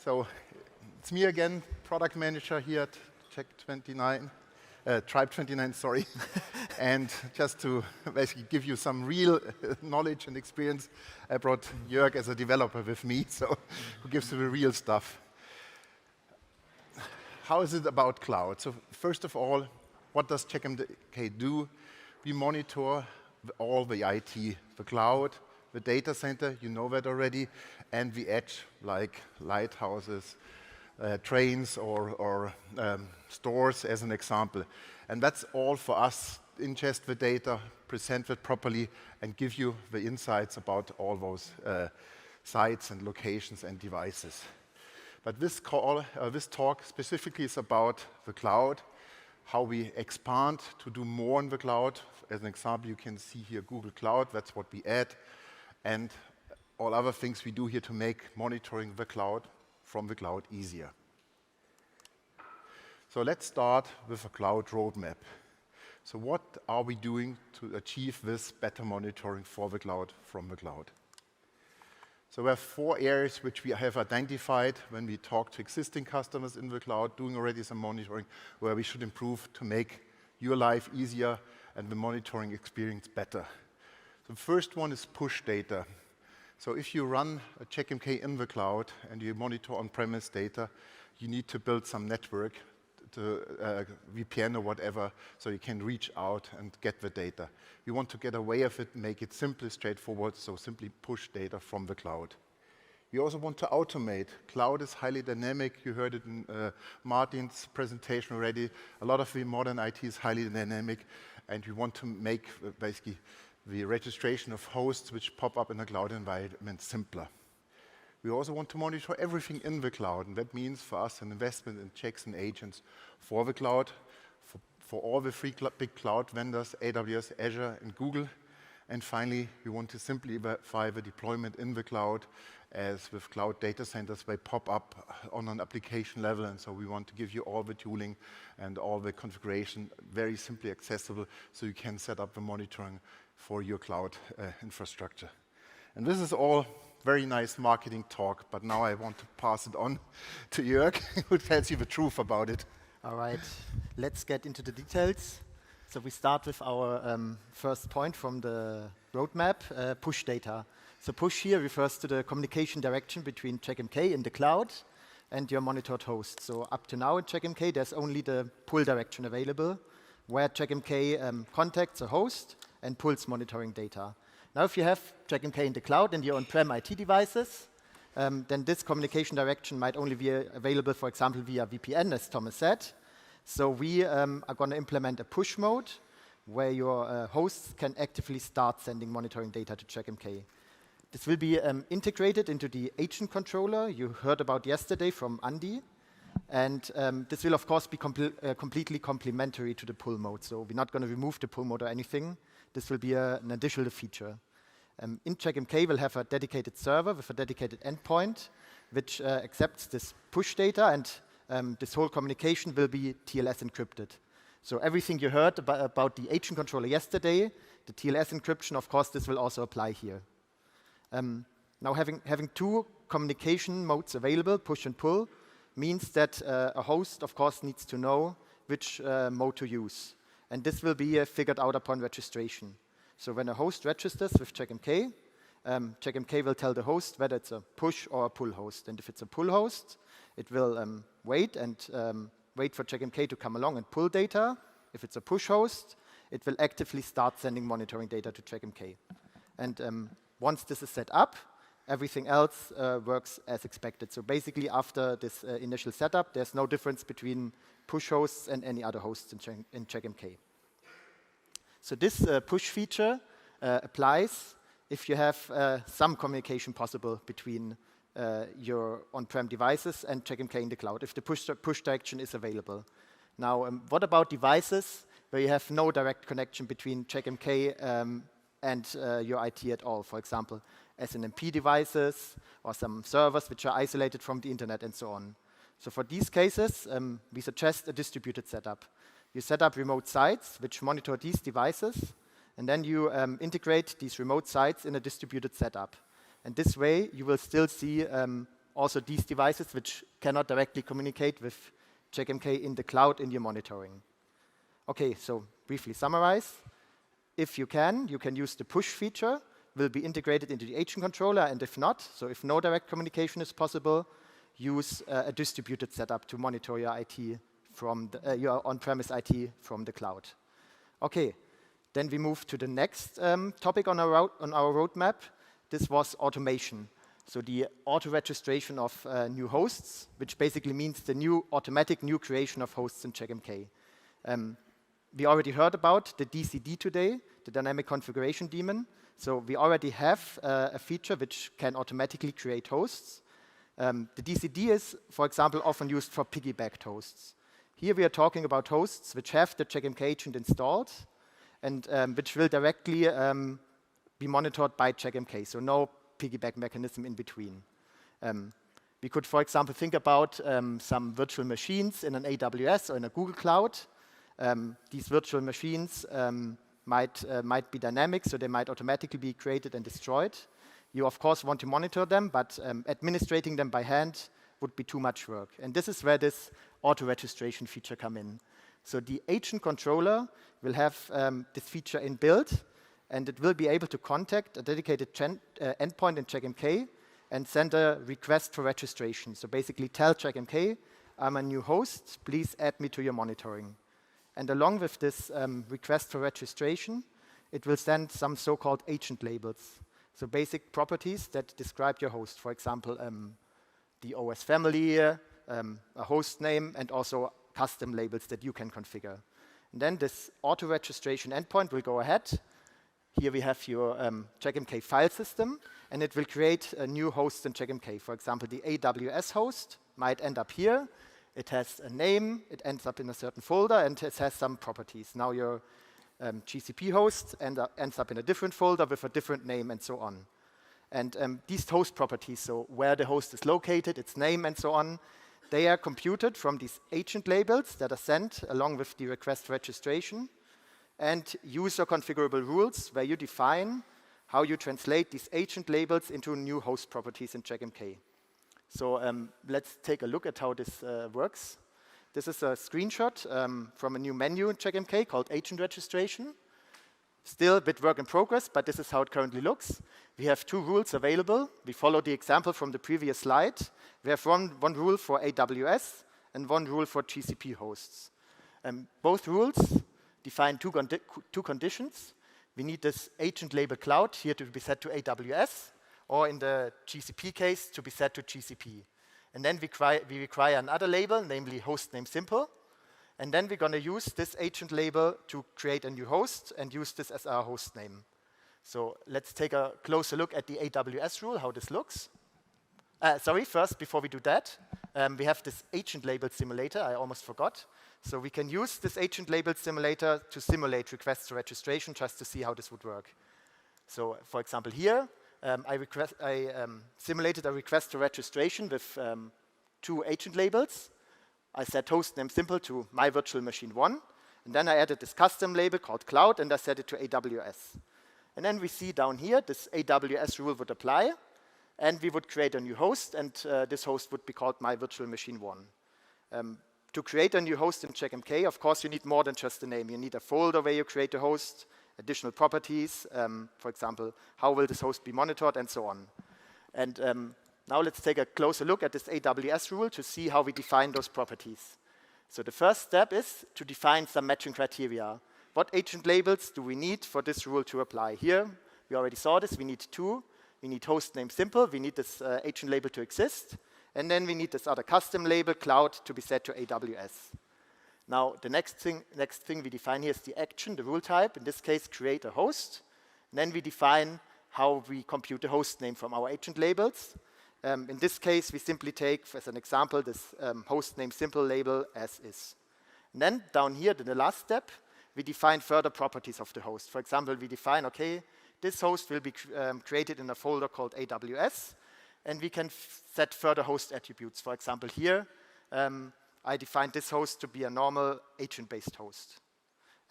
So it's me again, product manager here at Tribe29, sorry. And just to basically give you some real knowledge and experience, I brought Jörg as a developer with me, so who gives you the real stuff. How is it about cloud? So first of all, what does Checkmk do? We monitor all the IT, the cloud, the data center, you know that already, and the edge, like lighthouses, trains, or stores, as an example. And that's all for us. Ingest the data, present it properly, and give you the insights about all those sites and locations and devices. But this talk specifically is about the cloud, how we expand to do more in the cloud. As an example, you can see here Google Cloud, that's what we add, and all other things we do here to make monitoring the cloud from the cloud easier. So let's start with a cloud roadmap. So what are we doing to achieve this better monitoring for the cloud from the cloud? So we have 4 areas which we have identified when we talk to existing customers in the cloud, doing already some monitoring, where we should improve to make your life easier and the monitoring experience better. The first one is push data. So if you run a Checkmk in the cloud and you monitor on-premise data, you need to build some network, to VPN or whatever, so you can reach out and get the data. We want to get away of it, make it simply straightforward, so simply push data from the cloud. We also want to automate. Cloud is highly dynamic. You heard it in Martin's presentation already. A lot of the modern IT is highly dynamic, and we want to make basically the registration of hosts which pop up in a cloud environment simpler. We also want to monitor everything in the cloud, and that means for us an investment in checks and agents for the cloud, for all the 3 big cloud vendors, AWS, Azure, and Google. And finally, we want to simplify the deployment in the cloud, as with cloud data centers, they pop up on an application level, and so we want to give you all the tooling and all the configuration very simply accessible, so you can set up the monitoring for your cloud infrastructure. And this is all very nice marketing talk, but now I want to pass it on to Jörg, who tells you the truth about it. All right, let's get into the details. So we start with our first point from the roadmap, push data. So push here refers to the communication direction between Checkmk in the cloud and your monitored host. So up to now in Checkmk, there's only the pull direction available, where Checkmk contacts a host and pulls monitoring data. Now, if you have Checkmk in the cloud and your on-prem IT devices, then this communication direction might only be available, for example, via VPN, as Thomas said. So we are going to implement a push mode, where your hosts can actively start sending monitoring data to Checkmk. This will be integrated into the agent controller you heard about yesterday from Andy. And this will, of course, be completely complementary to the pull mode. So we're not going to remove the pull mode or anything. This will be an additional feature. In Checkmk, we'll have a dedicated server with a dedicated endpoint, which accepts this push data, and this whole communication will be TLS encrypted. So everything you heard about the agent controller yesterday, the TLS encryption, of course, this will also apply here. Now, having 2 communication modes available, push and pull, means that a host, of course, needs to know which mode to use. And this will be figured out upon registration. So when a host registers with Checkmk, Checkmk will tell the host whether it's a push or a pull host. And if it's a pull host, it will wait for Checkmk to come along and pull data. If it's a push host, it will actively start sending monitoring data to Checkmk. And once this is set up, everything else works as expected. So basically, after this initial setup, there's no difference between push hosts and any other hosts in Checkmk. So this push feature applies if you have some communication possible between your on-prem devices and Checkmk in the cloud, if the push direction is available. Now, what about devices where you have no direct connection between Checkmk and your IT at all? For example, SNMP devices or some servers which are isolated from the internet and so on. So for these cases, we suggest a distributed setup. You set up remote sites which monitor these devices, and then you integrate these remote sites in a distributed setup. And this way, you will still see also these devices which cannot directly communicate with Checkmk in the cloud in your monitoring. Okay, so briefly summarize. If you can use the push feature, will be integrated into the agent controller, and if not, so if no direct communication is possible, use a distributed setup to monitor your IT from your on-premise IT from the cloud. Okay, then we move to the next topic on our roadmap. This was automation. So the auto-registration of new hosts, which basically means the automatic new creation of hosts in Checkmk. We already heard about the DCD today, the dynamic configuration daemon. So we already have a feature which can automatically create hosts. The DCD is, for example, often used for piggybacked hosts. Here we are talking about hosts which have the Checkmk agent installed and which will directly be monitored by Checkmk, so no piggyback mechanism in between. We could, for example, think about some virtual machines in an AWS or in a Google Cloud. These virtual machines might be dynamic, so they might automatically be created and destroyed. You, of course, want to monitor them, but administrating them by hand would be too much work. And this is where this auto-registration feature comes in. So the agent controller will have this feature inbuilt, and it will be able to contact a dedicated endpoint in Checkmk and send a request for registration. So basically tell Checkmk, I'm a new host, please add me to your monitoring. And along with this request for registration, it will send some so-called agent labels. So basic properties that describe your host. For example, the OS family, a host name, and also custom labels that you can configure. And then this auto-registration endpoint will go ahead. Here we have your Checkmk file system, and it will create a new host in Checkmk. For example, the AWS host might end up here. It has a name, it ends up in a certain folder, and it has some properties. Now your GCP host ends up in a different folder with a different name and so on. And these host properties, so where the host is located, its name and so on, they are computed from these agent labels that are sent along with the request for registration and user configurable rules where you define how you translate these agent labels into new host properties in Checkmk. So let's take a look at how this works. This is a screenshot from a new menu in Checkmk called Agent Registration. Still a bit work in progress, but this is how it currently looks. We have two rules available. We follow the example from the previous slide. We have one rule for AWS and one rule for GCP hosts. Both rules define two conditions. We need this agent label cloud here to be set to AWS, or in the GCP case, to be set to GCP. And then we require another label, namely host name simple. And then we're going to use this agent label to create a new host and use this as our host name. So let's take a closer look at the AWS rule, how this looks. First, before we do that, we have this agent label simulator. I almost forgot. So we can use this agent label simulator to simulate requests to registration just to see how this would work. So for example, here, I simulated a request to registration with two agent labels. I set host name simple to my virtual machine 1. And then I added this custom label called cloud, and I set it to AWS. And then we see down here, this AWS rule would apply. And we would create a new host, and this host would be called my virtual machine 1. To create a new host in Checkmk, of course, you need more than just a name. You need a folder where you create a host, additional properties, for example, how will this host be monitored, and so on. And now let's take a closer look at this AWS rule to see how we define those properties. So the first step is to define some matching criteria. What agent labels do we need for this rule to apply? Here, we already saw this. We need two. We need host name simple. We need this agent label to exist. And then we need this other custom label, cloud, to be set to AWS. Now, the next thing we define here is the action, the rule type. In this case, create a host. And then we define how we compute the host name from our agent labels. In this case, we simply take, as an example, this host name simple label as is. And then down here, in the last step, we define further properties of the host. For example, we define, okay, this host will be created in a folder called AWS, and we can set further host attributes. For example, here, I defined this host to be a normal agent-based host.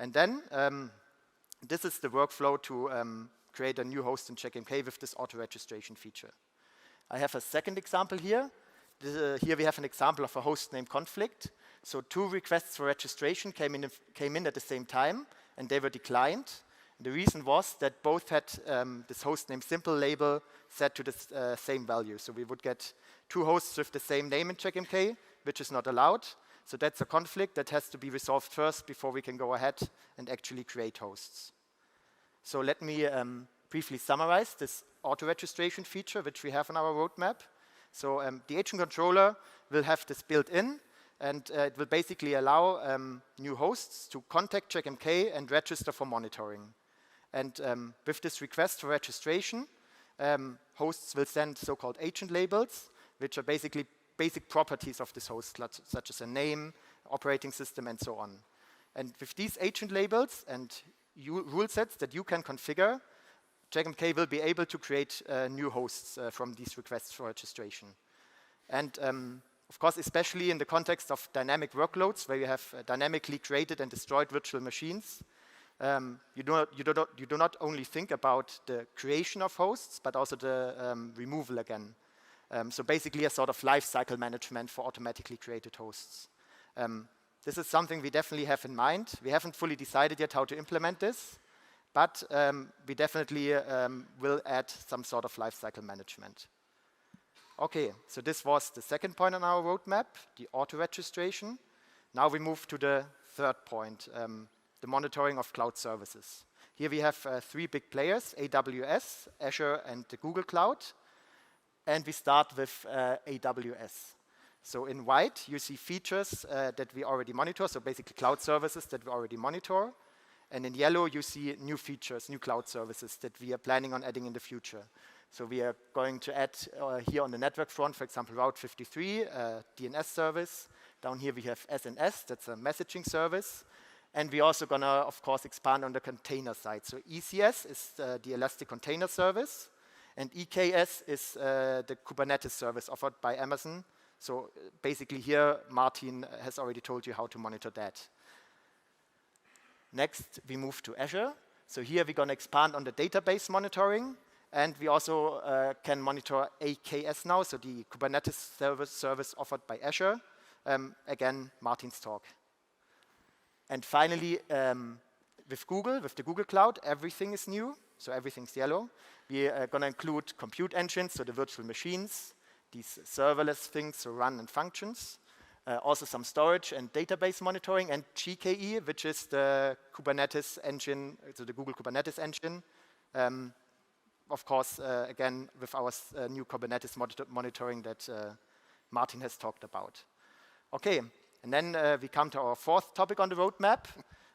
And then this is the workflow to create a new host in Checkmk with this auto-registration feature. I have a second example here. Here we have an example of a host name conflict. So 2 requests for registration came in at the same time, and they were declined. The reason was that both had this host name simple label set to the same value. So we would get 2 hosts with the same name in Checkmk, which is not allowed. So that's a conflict that has to be resolved first before we can go ahead and actually create hosts. So let me briefly summarize this auto-registration feature which we have in our roadmap. So the agent controller will have this built in, and it will basically allow new hosts to contact Checkmk and register for monitoring. And with this request for registration, hosts will send so-called agent labels, which are basically basic properties of this host, such as a name, operating system, and so on. And with these agent labels and rule sets that you can configure, Checkmk will be able to create new hosts from these requests for registration. And of course, especially in the context of dynamic workloads, where you have dynamically created and destroyed virtual machines, you do not only think about the creation of hosts, but also the removal again. So basically a sort of life cycle management for automatically created hosts. This is something we definitely have in mind. We haven't fully decided yet how to implement this, but we definitely will add some sort of life cycle management. Okay, so this was the second point on our roadmap, the auto-registration. Now we move to the third point, the monitoring of cloud services. Here we have 3 big players, AWS, Azure, and the Google Cloud. And we start with AWS. So in white, you see features that we already monitor, so basically cloud services that we already monitor. And in yellow, you see new features, new cloud services that we are planning on adding in the future. So we are going to add here on the network front, for example, Route 53, DNS service. Down here we have SNS, that's a messaging service. And we're also going to, of course, expand on the container side. So ECS is the Elastic Container Service. And EKS is the Kubernetes service offered by Amazon. So basically here, Martin has already told you how to monitor that. Next, we move to Azure. So here we're going to expand on the database monitoring. And we also can monitor AKS now, so the Kubernetes service offered by Azure. Again, Martin's talk. And finally, with Google, with the Google Cloud, everything is new. So everything's yellow. We are going to include compute engines, so the virtual machines, these serverless things, so run and functions. Also some storage and database monitoring, and GKE, which is the Kubernetes engine, so the Google Kubernetes engine. Of course, again, with our new Kubernetes monitoring that Martin has talked about. Okay, and then we come to our fourth topic on the roadmap,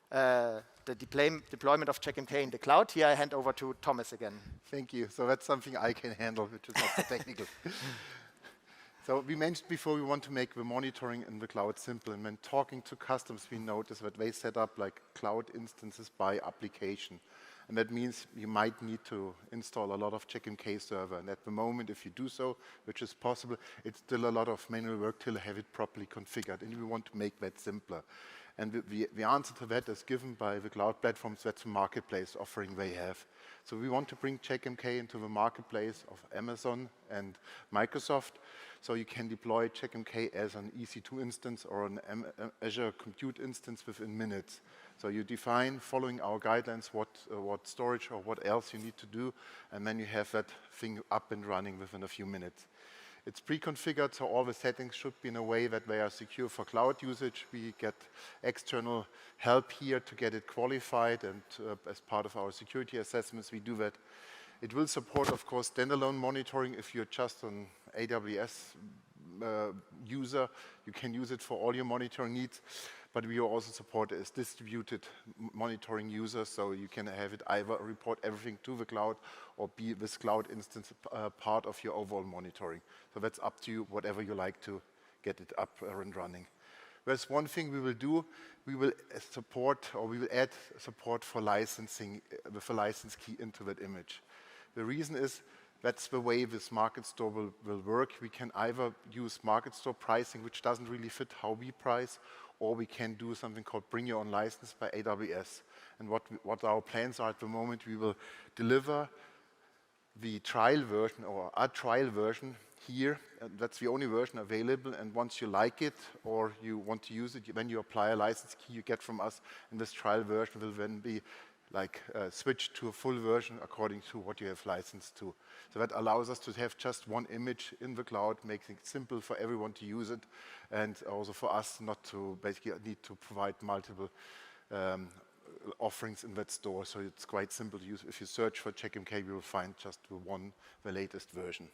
the deployment of Checkmk in the cloud. Here I hand over to Thomas again. Thank you. So that's something I can handle, which is not so technical. So we mentioned before we want to make the monitoring in the cloud simple. And when talking to customers, we notice that they set up like cloud instances by application. And that means you might need to install a lot of Checkmk server. And at the moment, if you do so, which is possible, it's still a lot of manual work till have it properly configured. And we want to make that simpler. And the answer to that is given by the cloud platforms that's the marketplace offering they have. So we want to bring Checkmk into the marketplace of Amazon and Microsoft. So you can deploy Checkmk as an EC2 instance or an Azure Compute instance within minutes. So you define, following our guidelines, what storage or what else you need to do, and then you have that thing up and running within a few minutes. It's pre-configured, so all the settings should be in a way that they are secure for cloud usage. We get external help here to get it qualified, and as part of our security assessments, we do that. It will support, of course, standalone monitoring. If you're just an AWS user, you can use it for all your monitoring needs. But we also support as distributed monitoring users, so you can have it either report everything to the cloud or be this cloud instance part of your overall monitoring. So that's up to you, whatever you like to get it up and running. There's one thing we will do. We will support, or we will add support for licensing with a license key into that image. The reason is that's the way this market store will work. We can either use market store pricing, which doesn't really fit how we price, or we can do something called Bring Your Own License by AWS. And what our plans are at the moment, we will deliver the trial version or a trial version here. That's the only version available, and once you like it or you want to use it, when you apply a license key you get from us, and this trial version will then be like switched to a full version according to what you have licensed to. So that allows us to have just one image in the cloud, making it simple for everyone to use it, and also for us not to basically need to provide multiple offerings in that store. So it's quite simple to use. If you search for Checkmk, you will find just the latest version.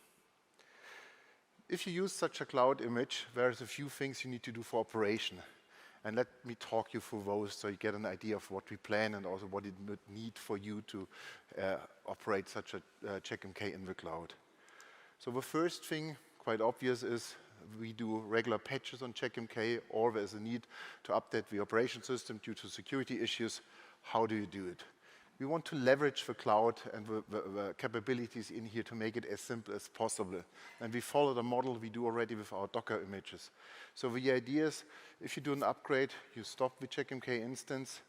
If you use such a cloud image, there's a few things you need to do for operation. And let me talk you through those so you get an idea of what we plan and also what it would need for you to operate such a Checkmk in the cloud. So the first thing, quite obvious, is we do regular patches on Checkmk, or there's a need to update the operation system due to security issues. How do you do it? We want to leverage the cloud and the capabilities in here to make it as simple as possible. And we follow the model we do already with our Docker images. So the idea is, if you do an upgrade, you stop the Checkmk instance,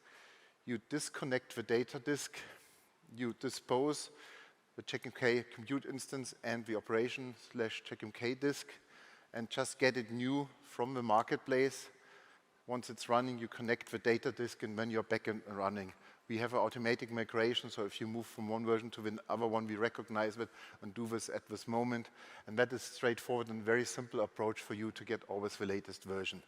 you disconnect the data disk, you dispose the Checkmk compute instance and the operation/Checkmk disk, and just get it new from the marketplace. Once it's running, you connect the data disk, and when you're back and running, we have an automatic migration, so if you move from one version to the other one, we recognize it and do this at this moment. And that is straightforward and very simple approach for you to get always the latest version.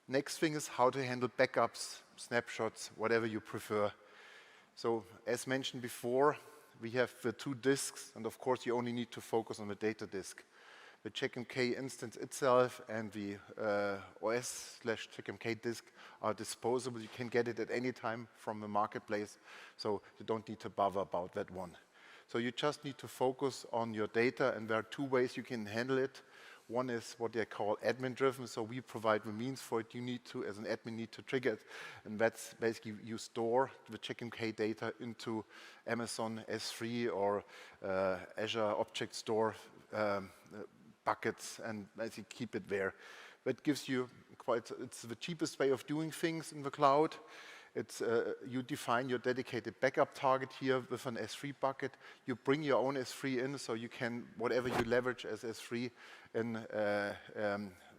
Next thing is how to handle backups, snapshots, whatever you prefer. So as mentioned before, we have the two disks, and of course you only need to focus on the data disk. The Checkmk instance itself and the OS/Checkmk disk are disposable. You can get it at any time from the marketplace, so you don't need to bother about that one. So you just need to focus on your data, and there are two ways you can handle it. One is what they call admin-driven, so we provide the means for it. You need to, as an admin, need to trigger it, and that's basically you store the Checkmk data into Amazon S3 or Azure Object Store buckets, and basically keep it there. That gives you it's the cheapest way of doing things in the cloud. It's you define your dedicated backup target here with an S3 bucket. You bring your own S3 in, so you can, whatever you leverage as S3 in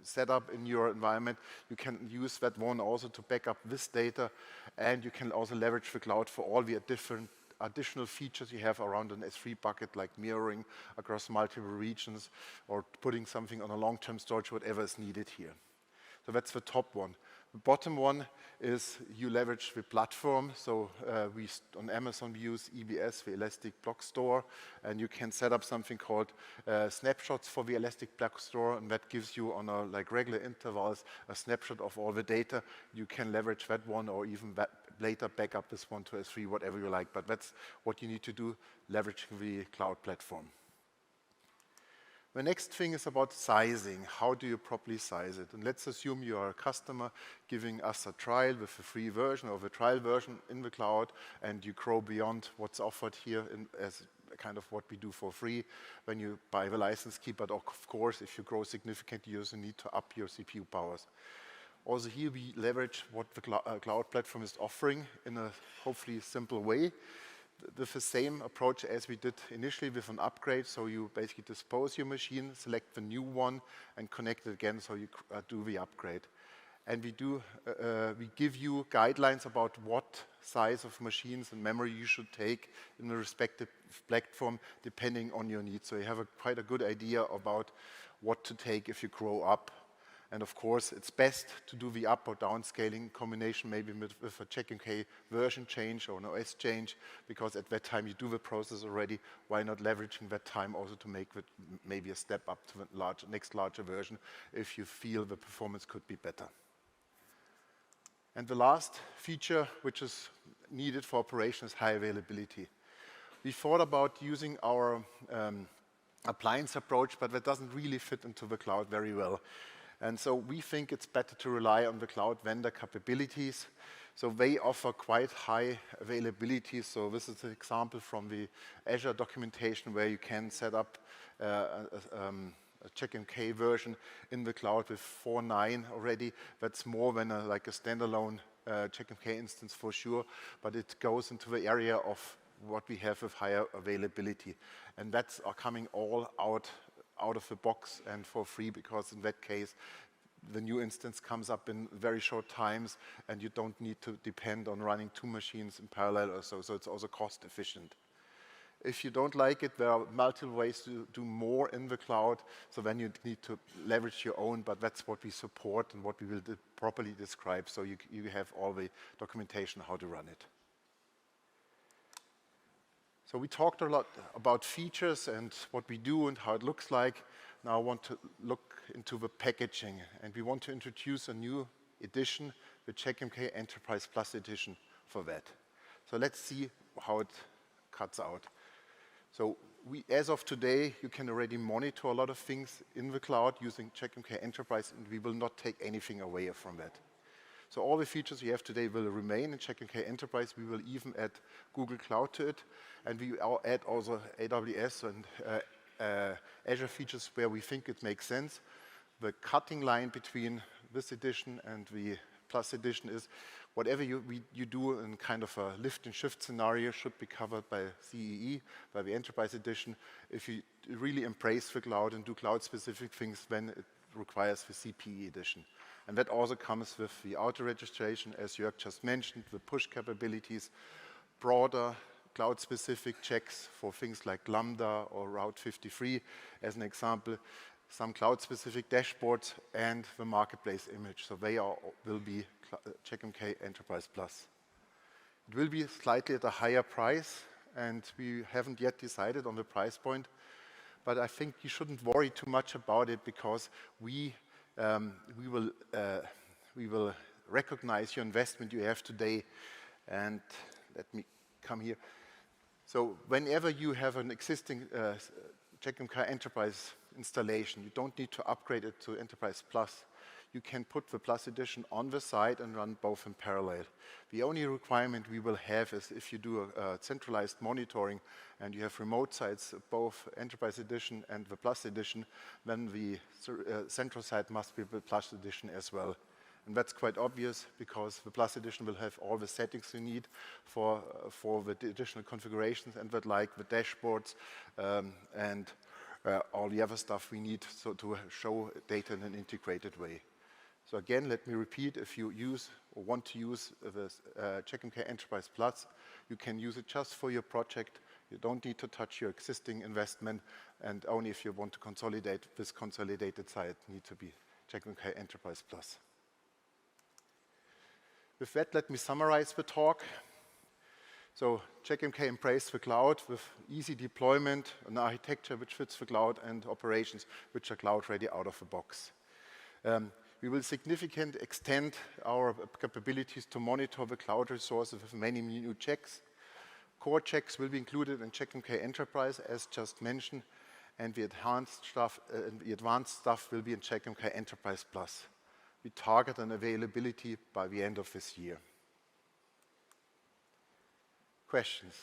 set up in your environment, you can use that one also to back up this data, and you can also leverage the cloud for all the different additional features you have around an S3 bucket, like mirroring across multiple regions or putting something on a long-term storage, whatever is needed here. So that's the top one. The bottom one is you leverage the platform. So on Amazon we use EBS, the Elastic Block Store, and you can set up something called snapshots for the Elastic Block Store, and that gives you on a regular intervals a snapshot of all the data. You can leverage that one, or even later back up this one to S3, whatever you like. But that's what you need to do, leveraging the cloud platform. The next thing is about sizing. How do you properly size it? And let's assume you are a customer giving us a trial with a free version or the trial version in the cloud, and you grow beyond what's offered here as kind of what we do for free when you buy the license key. But of course, if you grow significantly, you also need to up your CPU powers. Also here we leverage what the cloud platform is offering in a hopefully simple way, with the same approach as we did initially with an upgrade. So you basically dispose your machine, select the new one, and connect it again, so you do the upgrade. And we give you guidelines about what size of machines and memory you should take in the respective platform, depending on your needs. So you have quite a good idea about what to take if you grow up. And of course, it's best to do the up or down scaling combination, maybe with a Checkmk version change or an OS change, because at that time you do the process already. Why not leveraging that time also to make maybe a step up to the next larger version if you feel the performance could be better. And the last feature which is needed for operation is high availability. We thought about using our appliance approach, but that doesn't really fit into the cloud very well. And so we think it's better to rely on the cloud vendor capabilities. So they offer quite high availability. So this is an example from the Azure documentation where you can set up a Checkmk version in the cloud with 4.9 already. That's more than like a standalone Checkmk instance for sure, but it goes into the area of what we have with higher availability. And that's coming all out of the box and for free, because in that case, the new instance comes up in very short times, and you don't need to depend on running 2 machines in parallel or so it's also cost efficient. If you don't like it, there are multiple ways to do more in the cloud, so then you need to leverage your own, but that's what we support and what we will properly describe, so you have all the documentation how to run it. So we talked a lot about features and what we do and how it looks like. Now I want to look into the packaging, and we want to introduce a new edition, the Checkmk Enterprise Plus edition for that. So let's see how it cuts out. So as of today, you can already monitor a lot of things in the cloud using Checkmk Enterprise, and we will not take anything away from that. So all the features we have today will remain in Checkmk Enterprise. We will even add Google Cloud to it, and we will add also AWS and Azure features where we think it makes sense. The cutting line between this edition and the Plus edition is whatever you do in kind of a lift and shift scenario should be covered by CEE, by the Enterprise edition. If you really embrace the cloud and do cloud-specific things, then it requires the CPE edition. And that also comes with the auto-registration, as Jörg just mentioned, the push capabilities, broader cloud-specific checks for things like Lambda or Route 53, as an example, some cloud-specific dashboards, and the marketplace image. So they will be Checkmk Enterprise Plus. It will be slightly at a higher price, and we haven't yet decided on the price point, but I think you shouldn't worry too much about it, because we will recognize your investment you have today. And let me come here. So whenever you have an existing Checkmk Enterprise installation, you don't need to upgrade it to Enterprise Plus. You can put the Plus edition on the side and run both in parallel. The only requirement we will have is if you do a centralized monitoring and you have remote sites, both Enterprise edition and the Plus edition, then the central site must be the Plus edition as well. And that's quite obvious, because the Plus edition will have all the settings you need for the additional configurations, and that, like the dashboards and all the other stuff we need to show data in an integrated way. So again, let me repeat, if you use or want to use the Checkmk Enterprise Plus, you can use it just for your project. You don't need to touch your existing investment, and only if you want to consolidate, this consolidated site need to be Checkmk Enterprise Plus. With that, let me summarize the talk. So Checkmk embraced the cloud with easy deployment, an architecture which fits the cloud, and operations which are cloud ready out of the box. We will significantly extend our capabilities to monitor the cloud resources with many new checks. Core checks will be included in Checkmk Enterprise, as just mentioned, and the advanced stuff will be in Checkmk Enterprise Plus. We target an availability by the end of this year. Questions?